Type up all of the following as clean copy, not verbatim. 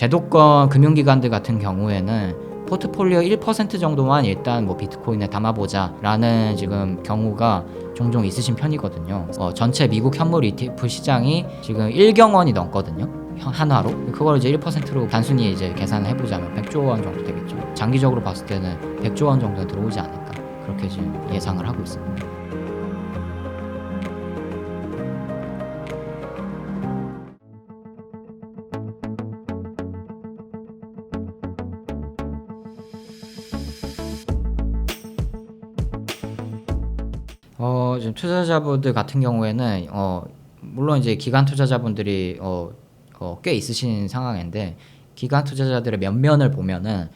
제도권 금융기관들 같은 경우에는 포트폴리오 1% 정도만 일단 뭐 비트코인에 담아보자라는 지금 경우가 종종 있으신 편이거든요. 전체 미국 현물 ETF 시장이 지금 1경원이 넘거든요. 한화로. 그걸 이제 1%로 단순히 이제 계산을 해보자면 100조 원 정도 되겠죠. 장기적으로 봤을 때는 100조 원 정도 들어오지 않을까, 그렇게 지금 예상을 하고 있습니다. 지금 투자자분들 같은 경우에는 물론 이제 기관 투자자분들이 꽤 있으신 상황인데, 기관 투자자들의 면면을 보면은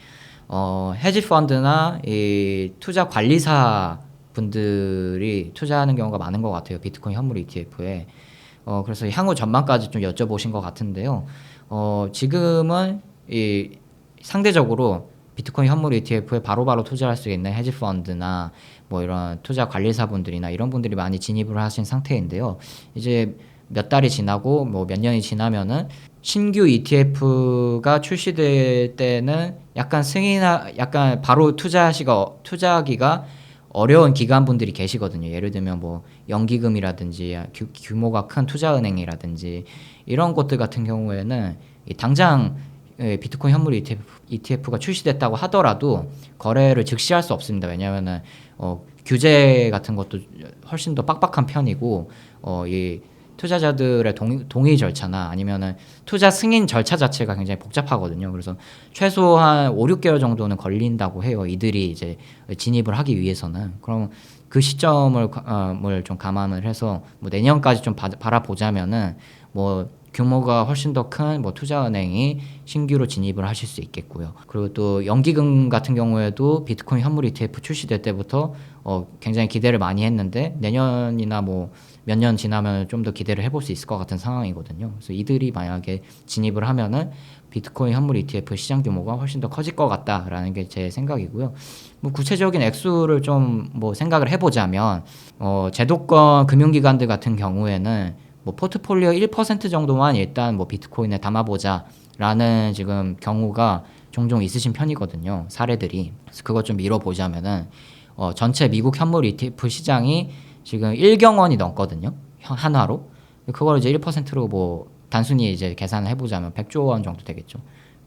헤지 펀드나 이 투자 관리사 분들이 투자하는 경우가 많은 것 같아요, 비트코인 현물 ETF에. 그래서 향후 전망까지 좀 여쭤보신 것 같은데요. 지금은 이 상대적으로 비트코인 현물 ETF에 바로바로 투자할 수 있는 헤지 펀드나 뭐 이런 투자 관리사분들이나 이런 분들이 많이 진입을 하신 상태인데요. 이제 몇 달이 지나고 뭐 몇 년이 지나면은 신규 ETF가 출시될 때는 약간 바로 투자하기가 어려운 기관분들이 계시거든요. 예를 들면 뭐 연기금이라든지 규모가 큰 투자은행이라든지 이런 곳들 같은 경우에는 당장 비트코인 현물 ETF가 출시됐다고 하더라도 거래를 즉시 할 수 없습니다. 왜냐하면은 규제 같은 것도 훨씬 더 빡빡한 편이고, 이 투자자들의 동의 절차나 아니면은 투자 승인 절차 자체가 굉장히 복잡하거든요. 그래서 최소한 5, 6개월 정도는 걸린다고 해요, 이들이 이제 진입을 하기 위해서는. 그럼 그 시점을 좀 감안을 해서 뭐 내년까지 좀 바라보자면은 뭐 규모가 훨씬 더 큰 뭐 투자은행이 신규로 진입을 하실 수 있겠고요. 그리고 또 연기금 같은 경우에도 비트코인 현물 ETF 출시될 때부터 굉장히 기대를 많이 했는데, 내년이나 뭐 몇 년 지나면 좀 더 기대를 해볼 수 있을 것 같은 상황이거든요. 그래서 이들이 만약에 진입을 하면은 비트코인 현물 ETF 시장 규모가 훨씬 더 커질 것 같다라는 게 제 생각이고요. 뭐 구체적인 액수를 좀 뭐 생각을 해보자면, 제도권 금융기관들 같은 경우에는 뭐 포트폴리오 1% 정도만 일단 뭐 비트코인에 담아보자라는 지금 경우가 종종 있으신 편이거든요, 사례들이. 그래서 그것 좀 밀어보자면은 전체 미국 현물 ETF 시장이 지금 1경원이 넘거든요, 한화로. 그걸 이제 1%로 뭐 단순히 이제 계산을 해보자면 100조 원 정도 되겠죠.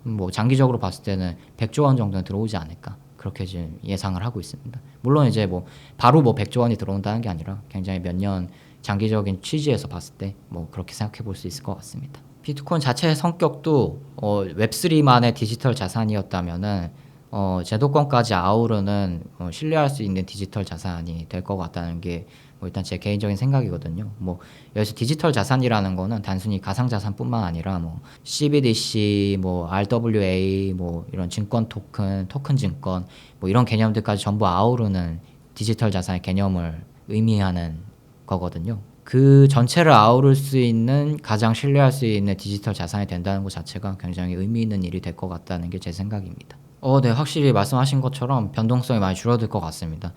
뭐 장기적으로 봤을 때는 100조 원 정도는 들어오지 않을까, 그렇게 지금 예상을 하고 있습니다. 물론 이제 뭐 바로 뭐 100조 원이 들어온다는 게 아니라 굉장히 몇 년 장기적인 취지에서 봤을 때 뭐 그렇게 생각해 볼 수 있을 것 같습니다. 비트코인 자체의 성격도 웹3만의 디지털 자산이었다면은 제도권까지 아우르는 신뢰할 수 있는 디지털 자산이 될 것 같다는 게 뭐 일단 제 개인적인 생각이거든요. 뭐 여기서 디지털 자산이라는 거는 단순히 가상 자산뿐만 아니라 뭐 CBDC, 뭐 RWA, 뭐 이런 증권 토큰 증권, 뭐 이런 개념들까지 전부 아우르는 디지털 자산의 개념을 의미하는 거거든요. 그 전체를 아우를 수 있는, 가장 신뢰할 수 있는 디지털 자산이 된다는 것 자체가 굉장히 의미 있는 일이 될 것 같다는 게 제 생각입니다. 네, 확실히 말씀하신 것처럼 변동성이 많이 줄어들 것 같습니다.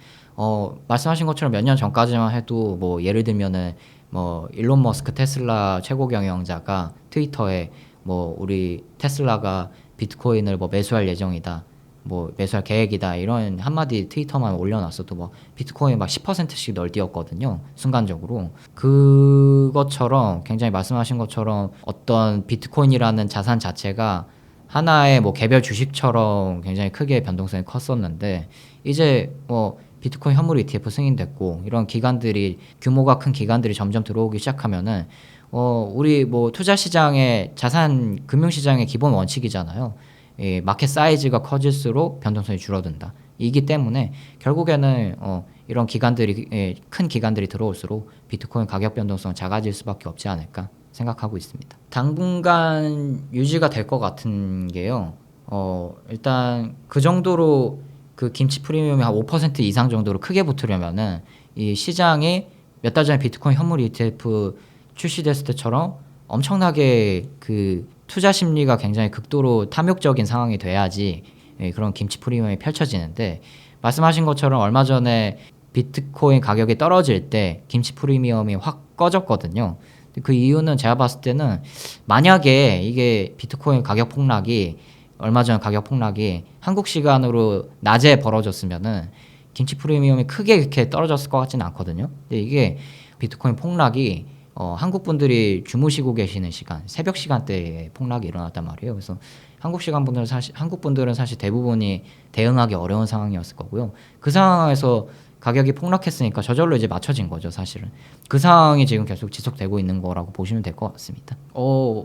말씀하신 것처럼 몇 년 전까지만 해도 뭐 예를 들면은 뭐 일론 머스크 테슬라 최고 경영자가 트위터에 뭐 우리 테슬라가 비트코인을 뭐 매수할 예정이다, 뭐 매수할 계획이다, 이런 한마디 트위터만 올려놨어도 뭐 비트코인 막 10%씩 널뛰었거든요, 순간적으로. 그것처럼 굉장히 말씀하신 것처럼 어떤 비트코인이라는 자산 자체가 하나의 뭐 개별 주식처럼 굉장히 크게 변동성이 컸었는데, 이제 뭐 비트코인 현물 ETF 승인됐고 이런 기관들이, 규모가 큰 기관들이 점점 들어오기 시작하면은 우리 뭐 투자 시장의 자산 금융 시장의 기본 원칙이잖아요. 이 마켓 사이즈가 커질수록 변동성이 줄어든다. 이기 때문에 결국에는 이런 기관들이, 큰 기관들이 들어올수록 비트코인 가격 변동성은 작아질 수밖에 없지 않을까 생각하고 있습니다. 당분간 유지가 될 것 같은 게요. 일단 그 정도로 그 김치 프리미엄이 한 5% 이상 정도로 크게 붙으려면은 이 시장이 몇 달 전에 비트코인 현물 ETF 출시됐을 때처럼 엄청나게 그 투자 심리가 굉장히 극도로 탐욕적인 상황이 돼야지 그런 김치 프리미엄이 펼쳐지는데, 말씀하신 것처럼 얼마 전에 비트코인 가격이 떨어질 때 김치 프리미엄이 확 꺼졌거든요. 그 이유는 제가 봤을 때는 만약에 이게 비트코인 가격 폭락이 얼마 전 가격 폭락이 한국 시간으로 낮에 벌어졌으면은 김치 프리미엄이 크게 이렇게 떨어졌을 것 같지는 않거든요. 근데 이게 비트코인 폭락이 한국 분들이 주무시고 계시는 시간, 새벽 시간대에 폭락이 일어났단 말이에요. 그래서 한국 분들은 사실 대부분이 대응하기 어려운 상황이었을 거고요. 그 상황에서 가격이 폭락했으니까 저절로 이제 맞춰진 거죠, 사실은. 그 상황이 지금 계속 지속되고 있는 거라고 보시면 될 것 같습니다.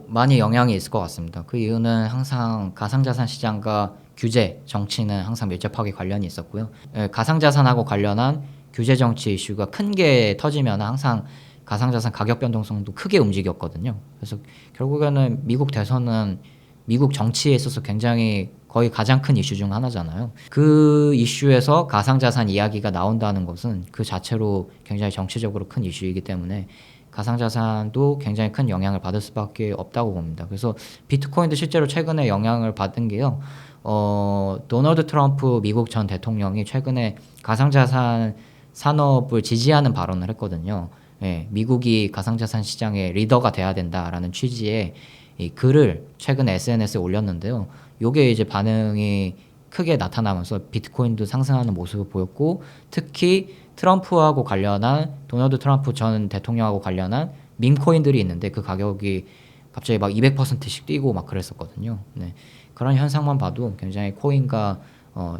많이 영향이 있을 것 같습니다. 그 이유는 항상 가상자산 시장과 규제, 정치는 항상 밀접하게 관련이 있었고요. 가상자산하고 관련한 규제 정치 이슈가 큰 게 터지면 항상 가상자산 가격 변동성도 크게 움직였거든요. 그래서 결국에는 미국 대선은 미국 정치에 있어서 굉장히 거의 가장 큰 이슈 중 하나잖아요. 그 이슈에서 가상자산 이야기가 나온다는 것은 그 자체로 굉장히 정치적으로 큰 이슈이기 때문에 가상자산도 굉장히 큰 영향을 받을 수밖에 없다고 봅니다. 그래서 비트코인도 실제로 최근에 영향을 받은 게요. 도널드 트럼프 미국 전 대통령이 최근에 가상자산 산업을 지지하는 발언을 했거든요. 예, 미국이 가상자산 시장의 리더가 돼야 된다라는 취지의 이 글을 최근에 SNS에 올렸는데요. 요게 이제 반응이 크게 나타나면서 비트코인도 상승하는 모습을 보였고, 특히 트럼프하고 관련한 도널드 트럼프 전 대통령하고 관련한 밈코인들이 있는데 그 가격이 갑자기 막 200%씩 뛰고 막 그랬었거든요. 네. 그런 현상만 봐도 굉장히 코인과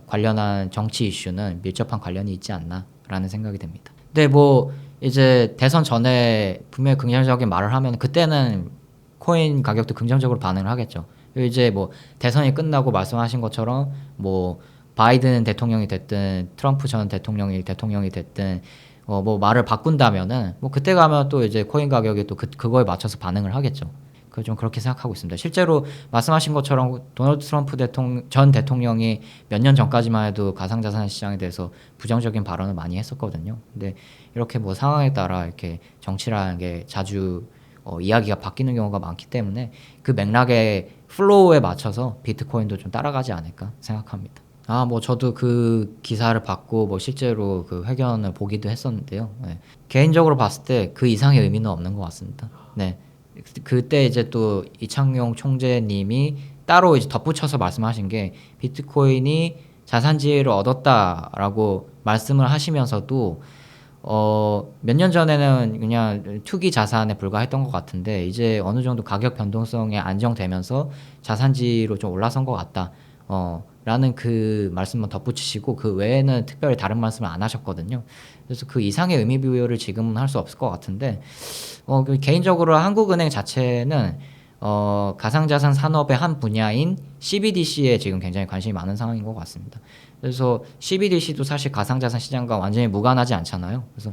관련한 정치 이슈는 밀접한 관련이 있지 않나라는 생각이 듭니다. 근데 뭐 이제 대선 전에 분명히 긍정적인 말을 하면 그때는 코인 가격도 긍정적으로 반응을 하겠죠. 이제 뭐 대선이 끝나고 말씀하신 것처럼 뭐 바이든 대통령이 됐든 트럼프 전 대통령이 됐든 뭐 말을 바꾼다면은 뭐 그때 가면 또 이제 코인 가격이 또 그거에 맞춰서 반응을 하겠죠. 그 좀 그렇게 생각하고 있습니다. 실제로 말씀하신 것처럼 도널드 트럼프 전 대통령이 몇 년 전까지만 해도 가상자산 시장에 대해서 부정적인 발언을 많이 했었거든요. 근데 이렇게 뭐 상황에 따라 이렇게 정치라는 게 자주 이야기가 바뀌는 경우가 많기 때문에 그 맥락의 플로우에 맞춰서 비트코인도 좀 따라가지 않을까 생각합니다. 뭐 저도 그 기사를 받고 뭐 실제로 그 회견을 보기도 했었는데요. 네. 개인적으로 봤을 때 그 이상의 의미는 없는 것 같습니다. 네. 그때 이제 또 이창용 총재님이 따로 이제 덧붙여서 말씀하신 게 비트코인이 자산지위를 얻었다라고 말씀을 하시면서도 몇 년 전에는 그냥 투기 자산에 불과했던 것 같은데 이제 어느 정도 가격 변동성이 안정되면서 자산지로 좀 올라선 것 같다. 라는 그 말씀만 덧붙이시고 그 외에는 특별히 다른 말씀을 안 하셨거든요. 그래서 그 이상의 의미 부여를 지금은 할 수 없을 것 같은데 개인적으로 한국은행 자체는 가상자산 산업의 한 분야인 CBDC에 지금 굉장히 관심이 많은 상황인 것 같습니다. 그래서 CBDC도 사실 가상자산 시장과 완전히 무관하지 않잖아요. 그래서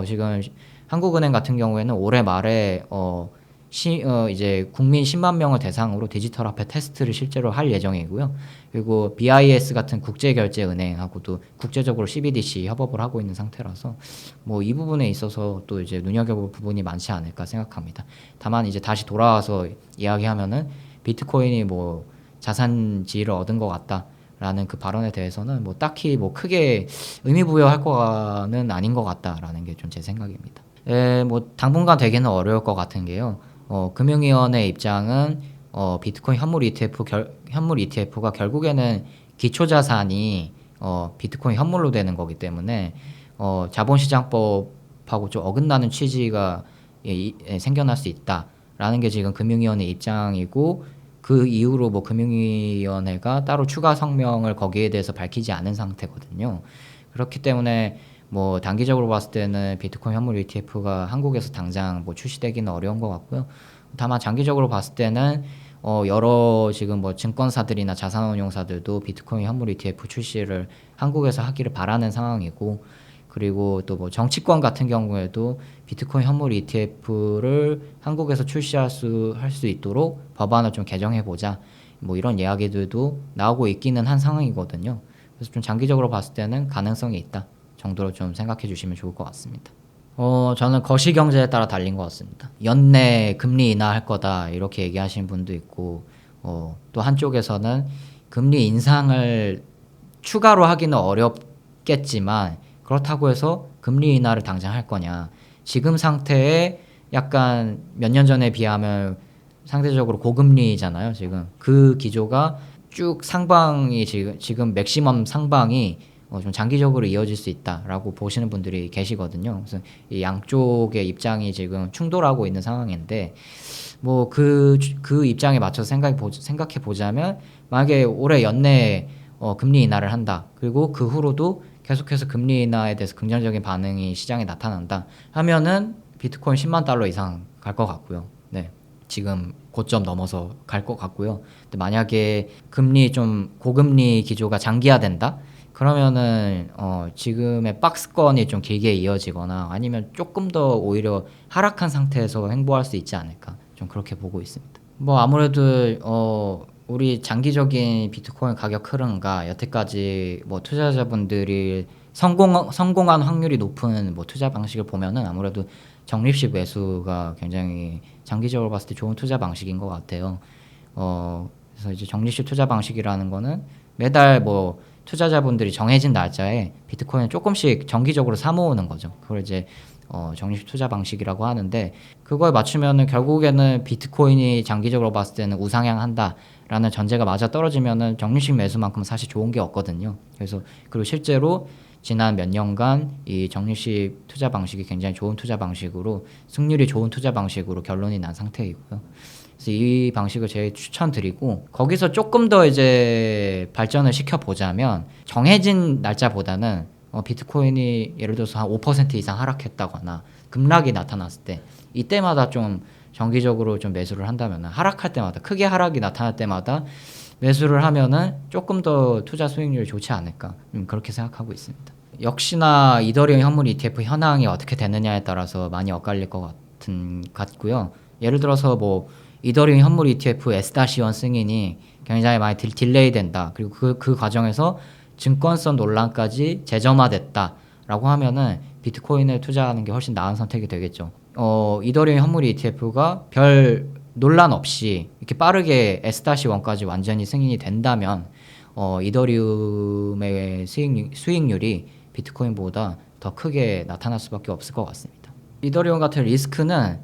지금 한국은행 같은 경우에는 올해 말에 이제 국민 10만 명을 대상으로 디지털 화폐 테스트를 실제로 할 예정이고요. 그리고 BIS 같은 국제결제은행하고도 국제적으로 CBDC 협업을 하고 있는 상태라서 뭐 이 부분에 있어서 또 이제 눈여겨볼 부분이 많지 않을까 생각합니다. 다만 이제 다시 돌아와서 이야기하면은 비트코인이 뭐 자산 지위를 얻은 것 같다라는 그 발언에 대해서는 뭐 딱히 뭐 크게 의미 부여할 거는 아닌 것 같다라는 게 좀 제 생각입니다. 뭐 당분간 되기는 어려울 것 같은 게요. 금융위원회 입장은 비트코인 현물 ETF가 결국에는 기초자산이 비트코인 현물로 되는 거기 때문에 자본시장법하고 좀 어긋나는 취지가 생겨날 수 있다라는 게 지금 금융위원회 입장이고 그 이후로 뭐 금융위원회가 따로 추가 성명을 거기에 대해서 밝히지 않은 상태거든요. 그렇기 때문에 뭐 단기적으로 봤을 때는 비트코인 현물 ETF가 한국에서 당장 뭐 출시되기는 어려운 것 같고요. 다만 장기적으로 봤을 때는 여러 지금 뭐 증권사들이나 자산운용사들도 비트코인 현물 ETF 출시를 한국에서 하기를 바라는 상황이고, 그리고 또 뭐 정치권 같은 경우에도 비트코인 현물 ETF를 한국에서 할 수 있도록 법안을 좀 개정해 보자, 뭐 이런 이야기들도 나오고 있기는 한 상황이거든요. 그래서 좀 장기적으로 봤을 때는 가능성이 있다 정도로 좀 생각해 주시면 좋을 것 같습니다. 저는 거시경제에 따라 달린 것 같습니다. 연내 금리 인하할 거다 이렇게 얘기하시는 분도 있고, 또 한쪽에서는 금리 인상을 추가로 하기는 어렵겠지만 그렇다고 해서 금리 인하를 당장 할 거냐, 지금 상태에 약간 몇 년 전에 비하면 상대적으로 고금리잖아요. 지금 그 기조가 쭉 상방이 지금 맥시멈 상방이 좀 장기적으로 이어질 수 있다라고 보시는 분들이 계시거든요. 그래서 이 양쪽의 입장이 지금 충돌하고 있는 상황인데 뭐 그 입장에 맞춰서 생각해 보자면 만약에 올해 연내에 금리 인하를 한다. 그리고 그 후로도 계속해서 금리 인하에 대해서 긍정적인 반응이 시장에 나타난다 하면은 비트코인 10만 달러 이상 갈 것 같고요. 네. 지금 고점 넘어서 갈 것 같고요. 근데 만약에 금리 좀 고금리 기조가 장기화된다? 그러면은 지금의 박스권이 좀 길게 이어지거나 아니면 조금 더 오히려 하락한 상태에서 행보할 수 있지 않을까 좀 그렇게 보고 있습니다. 뭐 아무래도 우리 장기적인 비트코인 가격 흐름과 여태까지 뭐 투자자분들이 성공한 확률이 높은 뭐 투자 방식을 보면은 아무래도 적립식 매수가 굉장히 장기적으로 봤을 때 좋은 투자 방식인 것 같아요. 그래서 이제 적립식 투자 방식이라는 거는 매달 뭐 투자자분들이 정해진 날짜에 비트코인을 조금씩 정기적으로 사모으는 거죠. 그걸 이제 적립식 투자 방식이라고 하는데 그거에 맞추면은 결국에는 비트코인이 장기적으로 봤을 때는 우상향 한다라는 전제가 맞아 떨어지면은 적립식 매수만큼 사실 좋은 게 없거든요. 그래서 그리고 실제로 지난 몇 년간 이 적립식 투자 방식이 굉장히 좋은 투자 방식으로 승률이 좋은 투자 방식으로 결론이 난 상태이고요. 그래서 이 방식을 제일 추천드리고 거기서 조금 더 이제 발전을 시켜보자면 정해진 날짜보다는 비트코인이 예를 들어서 한 5% 이상 하락했다거나 급락이 나타났을 때 이때마다 좀 정기적으로 좀 매수를 한다면 하락할 때마다 크게 하락이 나타날 때마다 매수를 하면은 조금 더 투자 수익률이 좋지 않을까 그렇게 생각하고 있습니다. 역시나 이더리움 현물 ETF 현황이 어떻게 되느냐에 따라서 많이 엇갈릴 것 같고요. 예를 들어서 뭐 이더리움 현물 ETF S-1 승인이 굉장히 많이 딜레이 된다. 그리고 그 과정에서 증권성 논란까지 재점화됐다라고 하면은 비트코인에 투자하는 게 훨씬 나은 선택이 되겠죠. 이더리움 현물 ETF가 별 논란 없이 이렇게 빠르게 S-1까지 완전히 승인이 된다면 이더리움의 수익률이 비트코인보다 더 크게 나타날 수밖에 없을 것 같습니다. 이더리움 같은 리스크는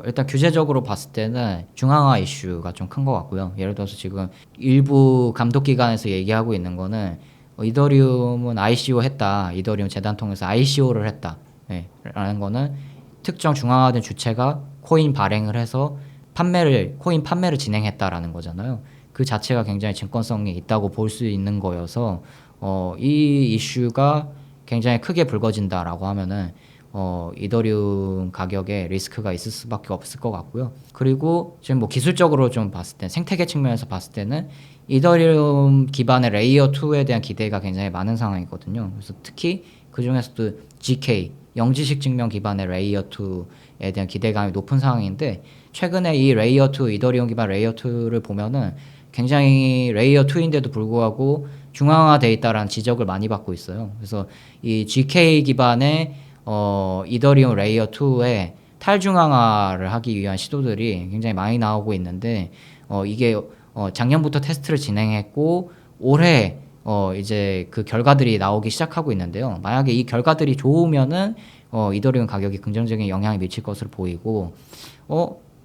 일단 규제적으로 봤을 때는 중앙화 이슈가 좀 큰 것 같고요. 예를 들어서 지금 일부 감독기관에서 얘기하고 있는 거는 이더리움은 ICO 했다. 이더리움 재단 통해서 ICO를 했다. 네, 라는 거는 특정 중앙화된 주체가 코인 발행을 해서 코인 판매를 진행했다라는 거잖아요. 그 자체가 굉장히 증권성이 있다고 볼 수 있는 거여서 이 이슈가 굉장히 크게 불거진다라고 하면은 이더리움 가격에 리스크가 있을 수밖에 없을 것 같고요. 그리고 지금 뭐 기술적으로 좀 봤을 때 생태계 측면에서 봤을 때는 이더리움 기반의 레이어 2에 대한 기대가 굉장히 많은 상황이거든요. 그래서 특히 그 중에서도 GK 영지식 증명 기반의 레이어 2에 대한 기대감이 높은 상황인데 최근에 이 레이어 2 이더리움 기반 레이어 2를 보면은 굉장히 레이어 2인데도 불구하고 중앙화돼 있다라는 지적을 많이 받고 있어요. 그래서 이 GK 기반의 이더리움 레이어 2에 탈중앙화를 하기 위한 시도들이 굉장히 많이 나오고 있는데 이게 작년부터 테스트를 진행했고 올해 이제 그 결과들이 나오기 시작하고 있는데요. 만약에 이 결과들이 좋으면은 이더리움 가격이 긍정적인 영향을 미칠 것으로 보이고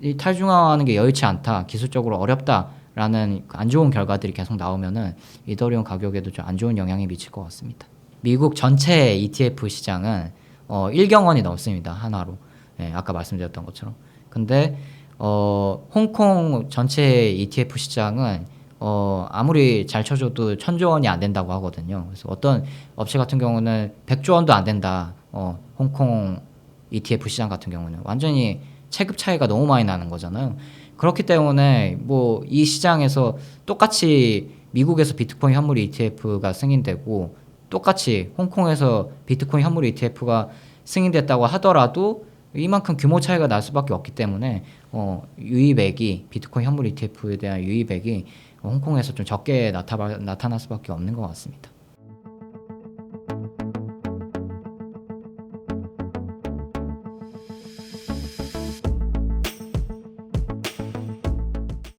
이 탈중앙화하는 게 여의치 않다, 기술적으로 어렵다라는 안 좋은 결과들이 계속 나오면은 이더리움 가격에도 좀 안 좋은 영향이 미칠 것 같습니다. 미국 전체 ETF 시장은 1경원이 넘습니다. 하나로. 네, 아까 말씀드렸던 것처럼. 근데 홍콩 전체 ETF 시장은 아무리 잘 쳐줘도 1,000조 원이 안 된다고 하거든요. 그래서 어떤 업체 같은 경우는 100조 원도 안 된다. 홍콩 ETF 시장 같은 경우는 완전히 체급 차이가 너무 많이 나는 거잖아요. 그렇기 때문에 뭐 이 시장에서 똑같이 미국에서 비트코인 현물 ETF가 승인되고 똑같이 홍콩에서 비트코인 현물 ETF가 승인됐다고 하더라도 이만큼 규모 차이가 날 수밖에 없기 때문에 유입액이 비트코인 현물 ETF에 대한 유입액이 홍콩에서 좀 적게 나타날 수밖에 없는 것 같습니다.